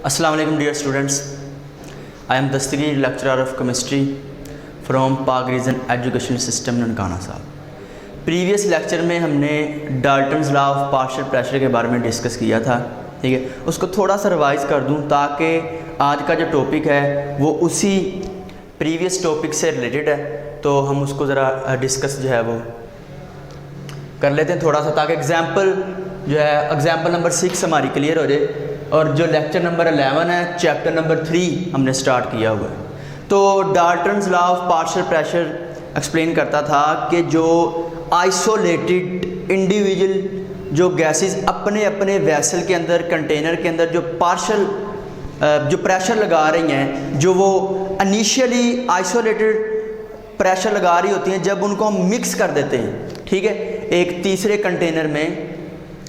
अस्सलाम वालेकुम dear students, I am Dastagir lecturer of chemistry from Pak region education system Nankana Sahib. Previous lecture में हमने Dalton's law of partial pressure के बारे में डिस्कस किया था, ठीक है। उसको थोड़ा सा रिवाइज़ कर दूं ताकि आज का जो टॉपिक है वो उसी प्रीवियस टॉपिक से रिलेटेड है, तो हम उसको ज़रा डिस्कस जो है वो कर लेते हैं थोड़ा सा, ताकि एग्जाम्पल जो है एग्जाम्पल नंबर 6 हमारी क्लियर हो जाए। और जो लेक्चर नंबर 11 है, चैप्टर नंबर 3 हमने स्टार्ट किया हुआ है। तो Dalton's law of partial pressure explain करता था कि जो आइसोलेटेड इंडिविजुअल जो गैसेस अपने अपने वेसल के अंदर, कंटेनर के अंदर जो पार्शियल जो प्रेशर लगा रही हैं, जो वो इनिशियली आइसोलेटेड प्रेशर लगा रही होती हैं, जब उनको हम मिक्स कर देते हैं, ठीक है, एक तीसरे कंटेनर में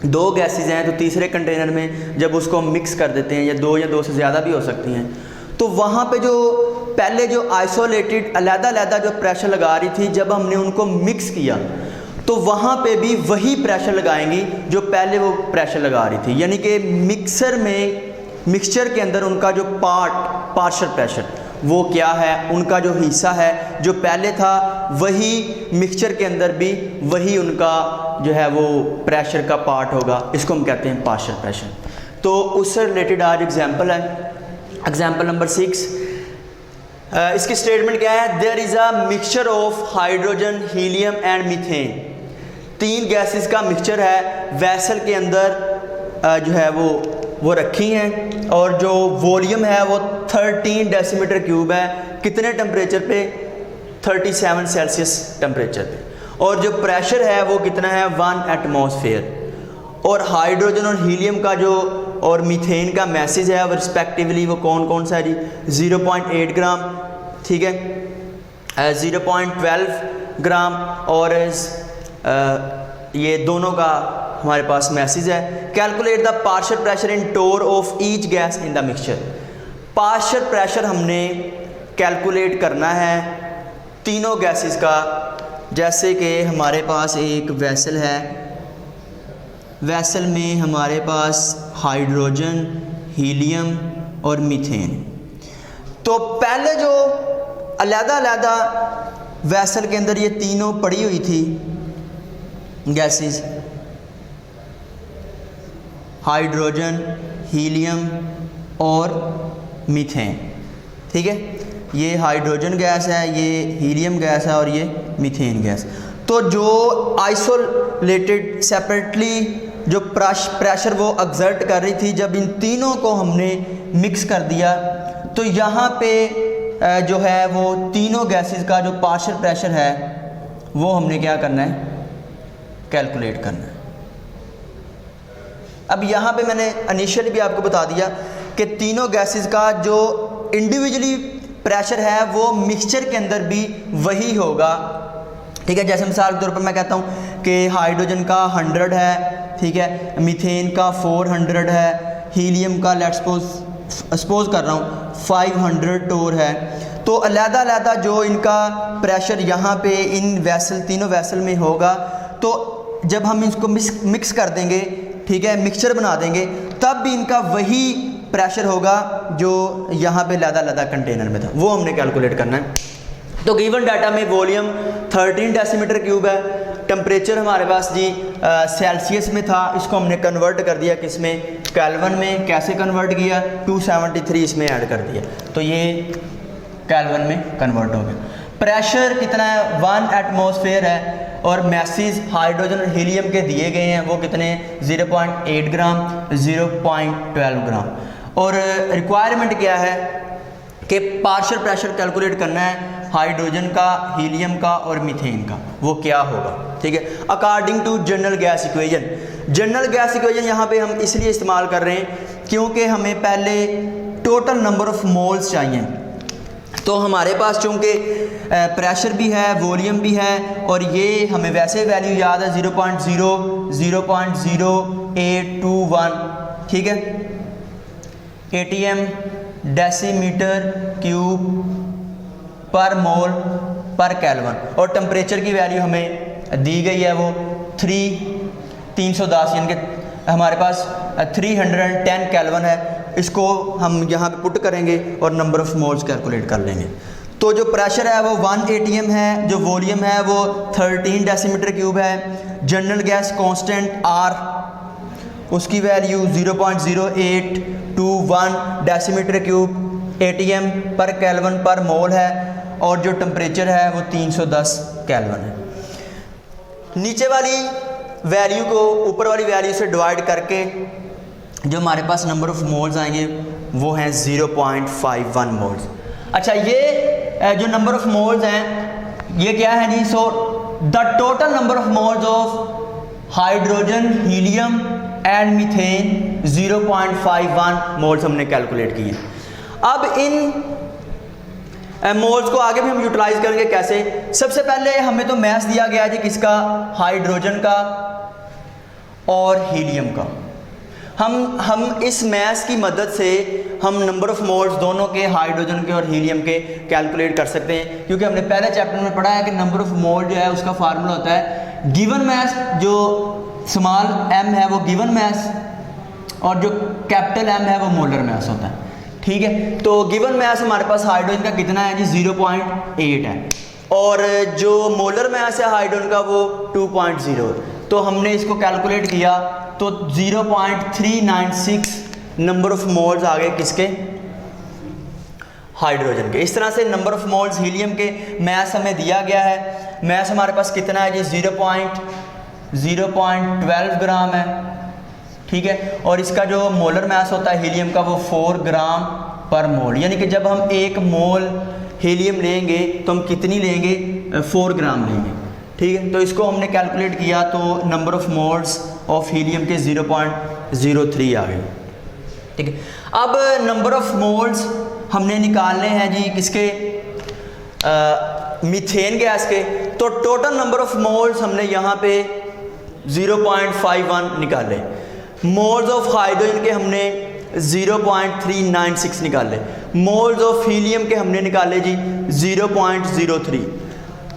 दो गैसेस हैं, तो तीसरे कंटेनर में जब उसको हम मिक्स कर देते हैं, या दो से ज़्यादा भी हो सकती हैं, तो वहाँ पे जो पहले जो आइसोलेटेड अलग-अलग जो प्रेशर लगा रही थी, जब हमने उनको मिक्स किया तो वहाँ पे भी वही प्रेशर लगाएंगी जो पहले वो प्रेशर लगा रही थी। यानी कि मिक्सचर के अंदर उनका जो पार्शियल प्रेशर वो क्या है, उनका जो हिस्सा है जो पहले था, वही मिक्सचर के अंदर भी वही उनका जो है वो प्रेशर का पार्ट होगा। इसको हम कहते हैं पार्शियल प्रेशर। तो उससे रिलेटेड आज एग्जांपल है, एग्जांपल नंबर 6। इसकी स्टेटमेंट क्या है? There is a mixture of hydrogen, helium and methane. 3 gases का मिक्सचर है, वेसल के अंदर जो है वो रखी हैं, और जो वॉल्यूम है वो 13 डेसीमीटर क्यूब है। कितने टेम्परेचर पे? 37 सेल्सियस टेम्परेचर पे। और जो प्रेशर है वो कितना है? 1 एटमॉस्फेयर। और हाइड्रोजन और हीलियम का जो और मीथेन का मैसेज है वो रिस्पेक्टिवली वो कौन कौन सा है जी? 0.8 ग्राम, ठीक है, 0.12 ग्राम, और ये दोनों का हमारे पास मैसेज है। Calculate the partial pressure in torr of each gas in the mixture. Partial pressure हमने कैलकुलेट करना है तीनों गैसेस का। जैसे कि हमारे पास एक वेसल है, वेसल में हमारे पास हाइड्रोजन, हीलियम और मीथेन। तो पहले जो अलग-अलग वेसल के अंदर ये तीनों पड़ी हुई थी गैसेस, हाइड्रोजन, हीलियम और मीथेन, ठीक है। ये हाइड्रोजन गैस है, ये हीलियम गैस है और ये मीथेन गैस। तो जो आइसोलेटेड सेपरेटली जो प्रेशर वो एक्सर्ट कर रही थी, जब इन तीनों को हमने मिक्स कर दिया तो यहाँ पे जो है वो तीनों गैसेस का जो पार्शियल प्रेशर है वो हमने क्या करना है? कैलकुलेट करना है। अब यहाँ पे मैंने इनिशियली भी आपको बता दिया कि तीनों गैसेस का जो इंडिविजुअली प्रेशर है वो मिक्सचर के अंदर भी वही होगा, ठीक है। जैसे मिसाल के तौर पर मैं कहता हूँ कि हाइड्रोजन का 100 है, ठीक है, मीथेन का 400 है, हीलियम का लेट्स सपोज कर रहा हूँ 500 टोर है। तो अलग-अलग जो इनका प्रेशर यहाँ पे इन वेसल, तीनों वेसल में होगा, तो जब हम इसको मिक्स कर देंगे, ठीक है, मिक्सचर बना देंगे, तब भी इनका वही प्रेशर होगा जो यहाँ पे अलग-अलग कंटेनर में था, वो हमने कैलकुलेट करना है। तो गिवन डाटा में वॉल्यूम 13 डेसीमीटर क्यूब है, टेम्परेचर हमारे पास जी सेल्सियस में था, इसको हमने कन्वर्ट कर दिया किस में? केल्विन में। कैसे कन्वर्ट किया? 273 इसमें ऐड कर दिया, तो ये केल्विन में कन्वर्ट हो गया। प्रेशर कितना है? 1 एटमॉस्फेयर है, और मैसेज हाइड्रोजन और हीलियम के दिए गए हैं, वो कितने? 0.8 ग्राम, 0.12 ग्राम। और रिक्वायरमेंट क्या है कि पार्शियल प्रेशर कैलकुलेट करना है हाइड्रोजन का, हीलियम का और मीथेन का, वो क्या होगा, ठीक है, according to general gas equation. General gas equation यहाँ पे हम इसलिए इस्तेमाल कर रहे हैं क्योंकि हमें पहले टोटल नंबर ऑफ मोल्स चाहिए। तो हमारे पास चूँकि प्रेशर भी है, वॉल्यूम भी है, और ये हमें वैसे वैल्यू याद है 0.0821, ठीक है, atm डेसीमीटर क्यूब पर मोल पर केल्विन। और टेम्परेचर की वैल्यू हमें दी गई है वो 310, यानी कि हमारे पास 310 केल्विन है। इसको हम यहाँ पे पुट करेंगे और नंबर ऑफ़ मोल्स कैलकुलेट कर लेंगे। तो जो प्रेशर है वो 1 atm है, जो वॉल्यूम है वो 13 डेसीमीटर क्यूब है, जनरल गैस कांस्टेंट R उसकी वैल्यू 0.0821 डेसीमीटर क्यूब atm पर केल्विन पर मोल है, और जो टेम्परेचर है वो 310 केल्विन है। नीचे वाली वैल्यू को ऊपर वाली वैल्यू से डिवाइड करके जो हमारे पास नंबर ऑफ़ मोल्स आएंगे वो हैं 0.51 मोल्स। अच्छा, ये जो नंबर ऑफ़ मोल्स हैं ये क्या है जी? So the total number of moles of hydrogen, helium and methane 0.51 moles हमने कैलकुलेट किए। अब इन मोल्स को आगे भी हम यूटिलाइज करेंगे कैसे? सबसे पहले हमें तो मैस दिया गया जी किसका? हाइड्रोजन का और हीलियम का। हम इस मैस की मदद से हम नंबर ऑफ़ मोल्स दोनों के, हाइड्रोजन के और हीलियम के कैलकुलेट कर सकते हैं, क्योंकि हमने पहले चैप्टर में पढ़ा है कि नंबर ऑफ़ मोल जो है उसका फार्मूला होता है गिवन मैस, जो स्मॉल m है वो गिवन मैस और जो कैपिटल M है वो मोलर मैस होता है। ठीक है, तो गिवन मैस हमारे पास हाइड्रोजन का कितना है जी? 0.8 है, और जो मोलर मैस है हाइड्रोजन का वो 2.0। तो हमने इसको कैलकुलेट किया तो 0.396 नंबर ऑफ़ मोल्स आ गए किसके? हाइड्रोजन के। इस तरह से नंबर ऑफ़ मोल्स हीलियम के मैस हमें दिया गया है। मैस हमारे पास कितना है जी? 0.12 ग्राम है। ठीक है, और इसका जो मोलर मैस होता है हीलियम का वो 4 ग्राम पर मोल, यानी कि जब हम 1 मोल हीलियम लेंगे तो हम कितनी लेंगे? 4 ग्राम लेंगे। ठीक है, तो इसको हमने कैलकुलेट किया तो number of moles of helium के 0.03 आ गए। ठीक है, अब नंबर ऑफ़ मोल्स हमने निकालने हैं जी किसके? मीथेन गैस के। तो टोटल नंबर ऑफ़ मोल्स हमने यहाँ पे 0.51 निकाले, मोल्स ऑफ हाइड्रोजन के हमने 0.396 निकाले, मोल्स ऑफ हीलियम के हमने निकाले जी 0.03।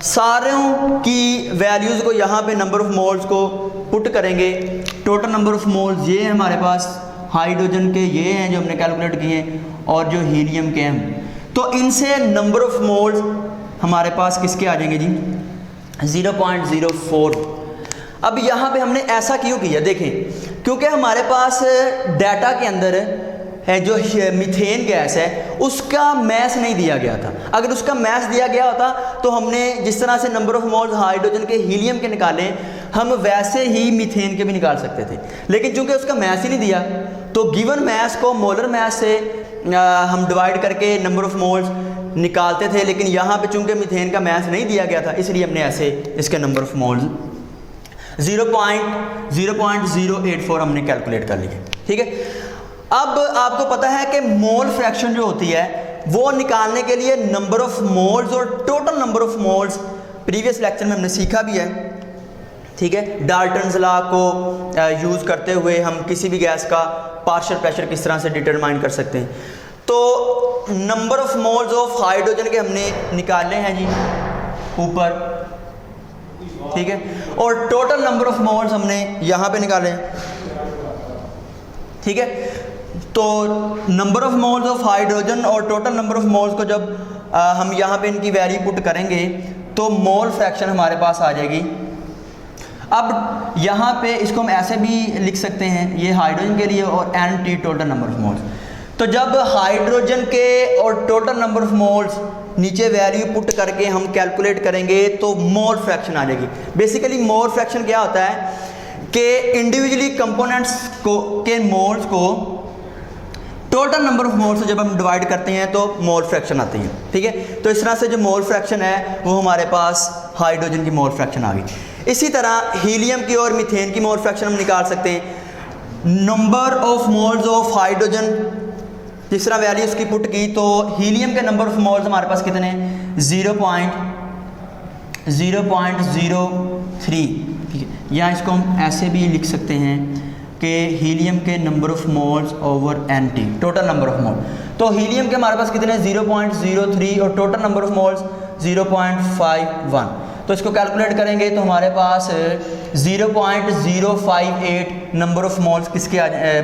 सारों की वैल्यूज़ को यहाँ पे नंबर ऑफ़ मोल्स को पुट करेंगे। टोटल नंबर ऑफ़ मोल्स ये है हमारे पास, हाइड्रोजन के ये हैं जो हमने कैलकुलेट किए, और जो हीलियम के हैं, तो इनसे नंबर ऑफ़ मोल्स हमारे पास किसके आ जाएंगे जी? 0.04। अब यहाँ पे हमने ऐसा क्यों किया? देखें, क्योंकि हमारे पास डाटा के अंदर है जो मीथेन गैस है उसका मैस नहीं दिया गया था। अगर उसका मैस दिया गया होता तो हमने जिस तरह से नंबर ऑफ़ मोल्स हाइड्रोजन के, हीलियम के निकाले, हम वैसे ही मीथेन के भी निकाल सकते थे, लेकिन चूंकि उसका मैस ही नहीं दिया तो गिवन मैस को मोलर मैस से हम डिवाइड करके नंबर ऑफ़ मोल्स निकालते थे, लेकिन यहाँ पे चूंकि मीथेन का मैस नहीं दिया गया था इसलिए हमने ऐसे इसके नंबर ऑफ़ मोल्स 0.084 हमने कैलकुलेट कर लिए। ठीक है, अब आपको पता है कि मोल फ्रैक्शन जो होती है वो निकालने के लिए नंबर ऑफ़ मोल्स और total number of moles previous lecture में हमने सीखा भी है। ठीक है, डाल्टन्स लॉ को यूज़ करते हुए हम किसी भी गैस का पार्शियल प्रेशर किस तरह से डिटरमाइन कर सकते हैं। तो number of moles of hydrogen के हमने निकाले हैं जी ऊपर। ठीक है, और टोटल नंबर ऑफ़ मोल्स हमने यहाँ पे निकाले हैं। ठीक है, तो number of moles of hydrogen और टोटल नंबर ऑफ़ मोल्स को जब हम यहाँ पे इनकी वैल्यू पुट करेंगे तो मोल फ्रैक्शन हमारे पास आ जाएगी। अब यहाँ पे इसको हम ऐसे भी लिख सकते हैं, ये हाइड्रोजन के लिए और NT total number of moles. तो जब हाइड्रोजन के और टोटल नंबर ऑफ़ मोल्स नीचे वैल्यू पुट करके हम कैलकुलेट करेंगे तो मोल फ्रैक्शन आ जाएगी। बेसिकली मोल फ्रैक्शन क्या होता है कि इंडिविजुअली कंपोनेंट्स को के मोल्स को टोटल नंबर ऑफ़ मोल्स से जब हम डिवाइड करते हैं तो मोल फ्रैक्शन आती है। ठीक है, तो इस तरह से जो मोल फ्रैक्शन है वो हमारे पास हाइड्रोजन की मोल फ्रैक्शन आ गई। इसी तरह हीलियम की और मीथेन की मोल फ्रैक्शन हम निकाल सकते हैं। Number of moles of hydrogen जिस तरह वैल्यू उसकी पुट की तो हीलियम के नंबर ऑफ़ मोल्स हमारे पास कितने हैं? 0.03। ठीक है, या इसको हम ऐसे भी लिख सकते हैं कि हीलियम के number of moles over NT total number of mole. तो हीलियम के हमारे पास कितने? 0.03 और टोटल नंबर ऑफ़ मोल्स 0.51। तो इसको कैलकुलेट करेंगे तो हमारे पास 0.058 नंबर ऑफ मोल्स किसकी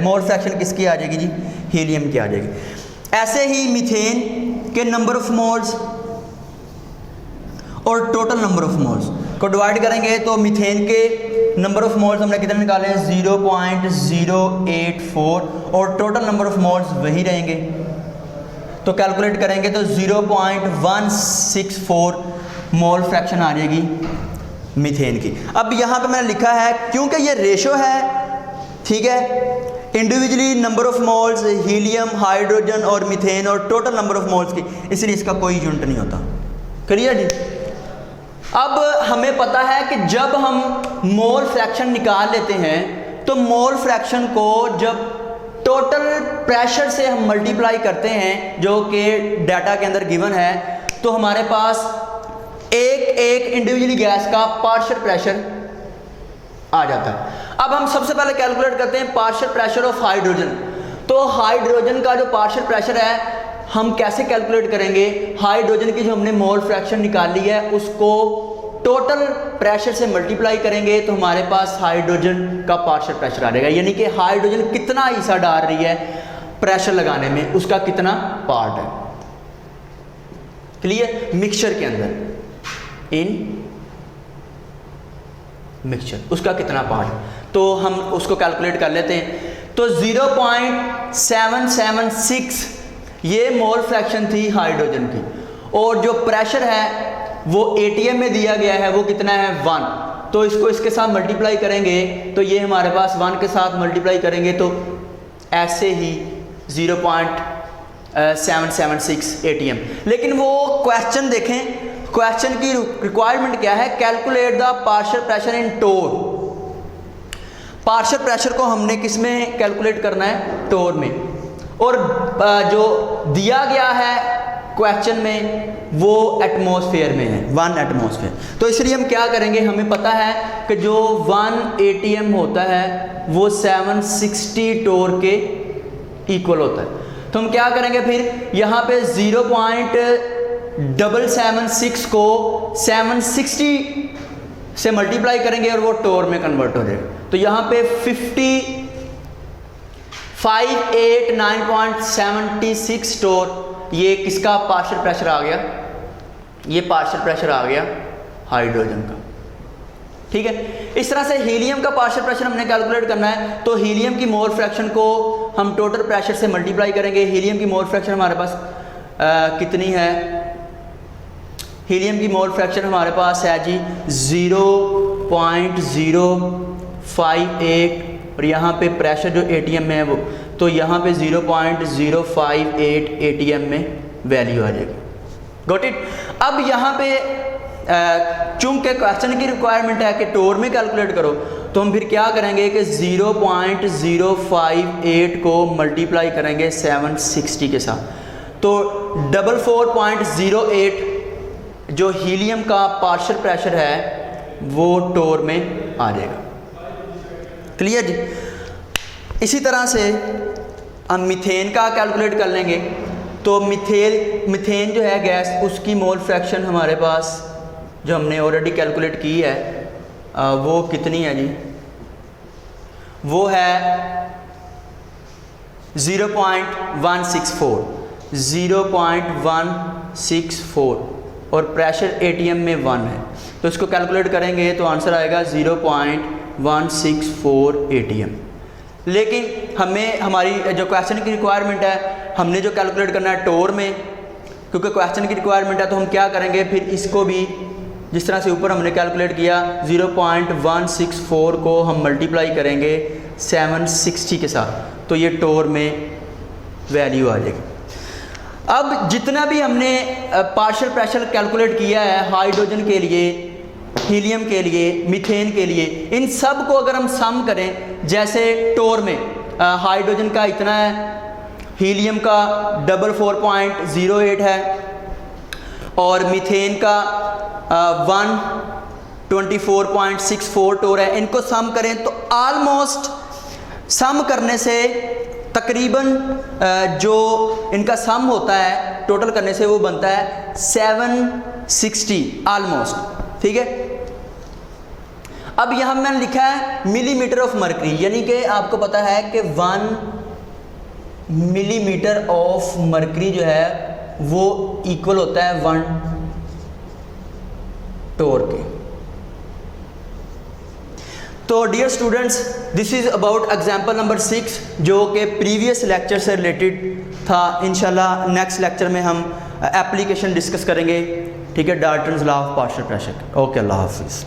मोल फ्रैक्शन किसकी आ जाएगी जी, हीलियम की आ जाएगी। ऐसे ही मीथेन के नंबर ऑफ मोल्स और टोटल नंबर ऑफ मोल्स को डिवाइड करेंगे तो मीथेन के नंबर ऑफ मोल्स हमने कितने निकाले हैं 0.084 और टोटल नंबर ऑफ मोल्स वही रहेंगे, तो कैलकुलेट करेंगे तो 0.164 मोल फ्रैक्शन आ जाएगी मीथेन की। अब यहाँ पे मैंने लिखा है क्योंकि ये रेशो है, ठीक है, individually number of moles helium, hydrogen और मीथेन और टोटल नंबर ऑफ मोल्स की, इसलिए इसका कोई यूनिट नहीं होता। क्लियर जी। अब हमें पता है कि जब हम मोल फ्रैक्शन निकाल लेते हैं तो मोल फ्रैक्शन को जब टोटल प्रेशर से हम मल्टीप्लाई करते हैं जो कि डाटा के अंदर गिवन है, तो हमारे पास एक एक इंडिविजुअली गैस का पार्शियल प्रेशर आ जाता है। अब हम सबसे पहले कैलकुलेट करते हैं पार्शियल प्रेशर ऑफ हाइड्रोजन। तो हाइड्रोजन का जो पार्शियल प्रेशर है हम कैसे कैलकुलेट करेंगे, हाइड्रोजन की जो हमने मोल फ्रैक्शन निकाली है उसको टोटल प्रेशर से मल्टीप्लाई करेंगे तो हमारे पास हाइड्रोजन का पार्शियल प्रेशर आ जाएगा, यानी कि हाइड्रोजन कितना हिस्सा डाल रही है प्रेशर लगाने में, उसका कितना पार्ट है। क्लियर। मिक्सचर के अंदर इन मिक्सचर उसका कितना पार्ट, तो हम उसको कैलकुलेट कर लेते हैं। तो 0.776 ये मोल फ्रैक्शन थी हाइड्रोजन की, और जो प्रेशर है वो एटीएम में दिया गया है, वो कितना है 1। तो इसको इसके साथ मल्टीप्लाई करेंगे तो ये हमारे पास 1 के साथ मल्टीप्लाई करेंगे तो ऐसे ही 0.776 एटीएम। लेकिन वो क्वेश्चन देखें, क्वेश्चन की रिक्वायरमेंट क्या है, calculate the partial pressure in torr. Partial pressure को हमने किस में कैलकुलेट करना है, टोर में, और जो दिया गया है क्वेश्चन में वो एटमॉस्फेयर में है, 1 एटमॉस्फेयर। तो इसलिए हम क्या करेंगे, हमें पता है कि जो 1 ATM होता है वो 760 टोर के इक्वल होता है। तो हम क्या करेंगे फिर, यहाँ पे 0.776 को 760 से मल्टीप्लाई करेंगे और वो टोर में कन्वर्ट हो जाएगा। तो यहाँ पे 589.76 टोर, ये किसका पार्शियल प्रेशर आ गया, ये पार्शियल प्रेशर आ गया हाइड्रोजन का। ठीक है। इस तरह से हीलियम का पार्शियल प्रेशर हमने कैलकुलेट करना है, तो हीलियम की मोल फ्रैक्शन को हम टोटल प्रेशर से मल्टीप्लाई करेंगे। हीलियम की मोल फ्रैक्शन हमारे पास कितनी है, हीलियम की मोल फ्रैक्शन हमारे पास है जी 0.058, और यहाँ पे प्रेशर जो एटीएम में है वो, तो यहाँ पे 0.058 एटीएम में वैल्यू आ जाएगी। Got it. अब यहाँ पे चूंकि क्वेश्चन की रिक्वायरमेंट है कि टोर में कैलकुलेट करो, तो हम फिर क्या करेंगे कि 0.058 को मल्टीप्लाई करेंगे 760 के साथ, तो 44.08 जो हीलियम का पार्शियल प्रेशर है वो टोर में आ जाएगा। क्लियर जी। इसी तरह से हम मीथेन का कैलकुलेट कर लेंगे। तो मीथेन जो है गैस, उसकी मोल फ्रैक्शन हमारे पास जो हमने ऑलरेडी कैलकुलेट की है वो कितनी है जी, वो है 0.164 और प्रेशर एटीएम में 1 है, तो इसको कैलकुलेट करेंगे तो आंसर आएगा 0.164 एटीएम। लेकिन हमें हमारी जो क्वेश्चन की रिक्वायरमेंट है, हमने जो कैलकुलेट करना है टोर में, क्योंकि क्वेश्चन की रिक्वायरमेंट है, तो हम क्या करेंगे फिर इसको भी जिस तरह से ऊपर हमने कैलकुलेट किया 0.164 को हम मल्टीप्लाई करेंगे 760 के साथ, तो ये टोर में वैल्यू आ जाएगी। अब जितना भी हमने पार्शियल प्रेशर कैलकुलेट किया है हाइड्रोजन के लिए, हीलियम के लिए, मीथेन के लिए, इन सब को अगर हम सम करें, जैसे टोर में हाइड्रोजन का इतना है, हीलियम का 44.08 है और मीथेन का 124.64 टोर है, इनको सम करें तो ऑलमोस्ट सम करने से तकरीबन जो इनका सम होता है टोटल करने से वो बनता है 760 ऑलमोस्ट ठीक है। अब यहाँ मैंने लिखा है मिलीमीटर ऑफ मरकरी, यानी कि आपको पता है कि 1 मिलीमीटर ऑफ मरकरी जो है वो इक्वल होता है 1 टोर के। तो dear students, this is about example number 6 जो कि प्रीवियस लेक्चर से रिलेटेड था। इंशाल्लाह नेक्स्ट लेक्चर में हम एप्लीकेशन डिस्कस करेंगे, ठीक है, Dalton's law of partial pressure. Okay, अल्लाह हाफिज़।